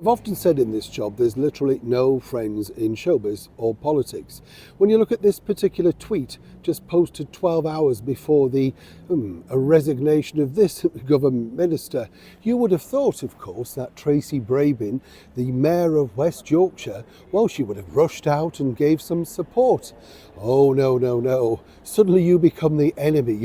I've often said in this job there's literally no friends in showbiz or politics. When you look at this particular tweet, just posted 12 hours before the a resignation of this government minister, you would have thought, of course, that Tracy Brabin, the mayor of West Yorkshire, well, she would have rushed out and gave some support. Oh, no, no, no. Suddenly you become the enemy.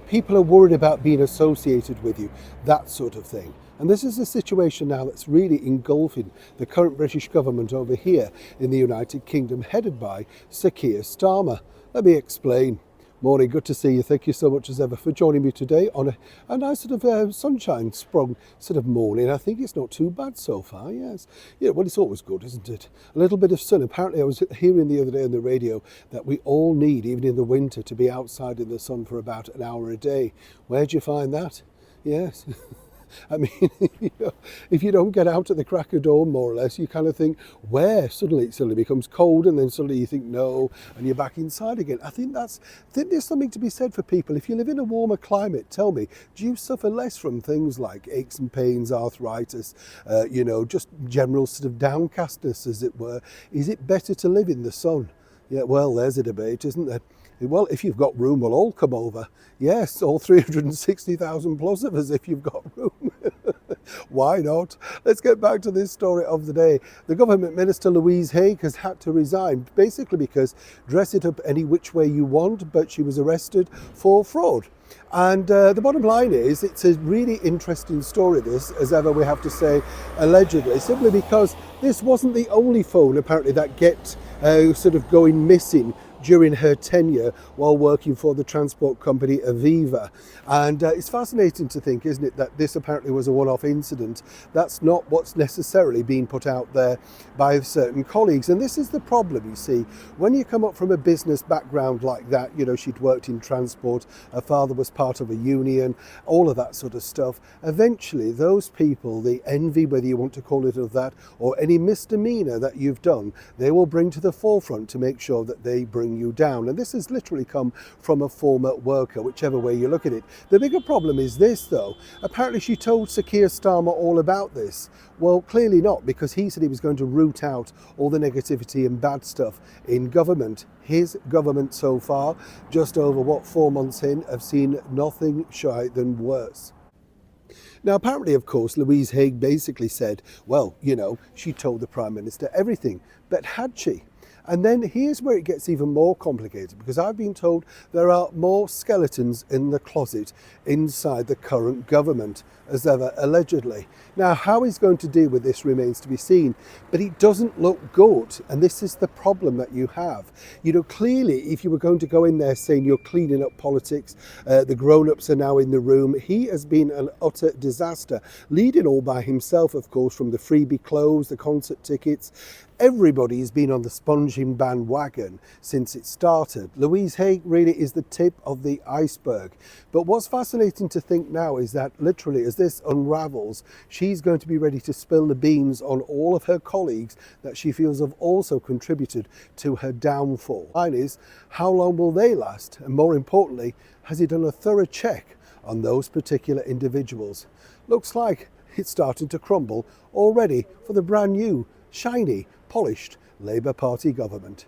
People are worried about being associated with you, that sort of thing. And this is a situation now that's really engulfing the current British government over here in the United Kingdom, headed by Sir Keir Starmer. Let me explain. Morning, good to see you. Thank you so much as ever for joining me today on a nice sort of sunshine sprung sort of morning. I think it's not too bad so far, yes. Well, it's always good, isn't it? A little bit of sun. Apparently I was hearing the other day on the radio that we all need, even in the winter, to be outside in the sun for about an hour a day. Where'd you find that? Yes. I mean, if you don't get out at the crack of dawn, more or less, you kind of think, where? Suddenly it suddenly becomes cold, and then suddenly you think, no, and you're back inside again. I think there's something to be said for people. If you live in a warmer climate, tell me, do you suffer less from things like aches and pains, arthritis, just general sort of downcastness, as it were? Is it better to live in the sun? Yeah, well, there's a debate, isn't there? Well, if you've got room, we'll all come over. Yes, all 360,000 plus of us if you've got room. Why not? Let's get back to this story of the day. The government minister, Louise Haigh, has had to resign, basically because dress it up any which way you want, but she was arrested for fraud. And the bottom line is, it's a really interesting story, this, as ever we have to say, allegedly, simply because this wasn't the only phone, apparently, that kept sort of going missing during her tenure while working for the transport company Aviva. And it's fascinating to think, isn't it, that this apparently was a one-off incident. That's not what's necessarily being put out there by certain colleagues. And this is the problem, you see. When you come up from a business background like that, she'd worked in transport, her father was part of a union, all of that sort of stuff. Eventually, those people, the envy, whether you want to call it of that, or any misdemeanor that you've done, they will bring to the forefront to make sure that they bring you down. And this has literally come from a former worker, whichever way you look at it. The bigger problem is this, though. Apparently she told Sir Keir Starmer all about this. Well, clearly not, because he said he was going to root out all the negativity and bad stuff in government. His government so far, just over 4 months in, have seen nothing shy than worse. Now, apparently, of course, Louise Haigh basically said, well, she told the Prime Minister everything, but had she? And then here's where it gets even more complicated, because I've been told there are more skeletons in the closet inside the current government, as ever, allegedly. Now, how he's going to deal with this remains to be seen, but it doesn't look good. And this is the problem that you have. Clearly, if you were going to go in there saying you're cleaning up politics, the grown-ups are now in the room, he has been an utter disaster, leading all by himself, of course, from the freebie clothes, the concert tickets. Everybody has been on the sponging bandwagon since it started. Louise Haigh really is the tip of the iceberg. But what's fascinating to think now is that literally as this unravels, she's going to be ready to spill the beans on all of her colleagues that she feels have also contributed to her downfall. Mine is, how long will they last? And more importantly, has he done a thorough check on those particular individuals? Looks like it's starting to crumble already for the brand new, shiny, polished Labour Party government.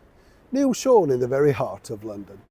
Neil Sean in the very heart of London.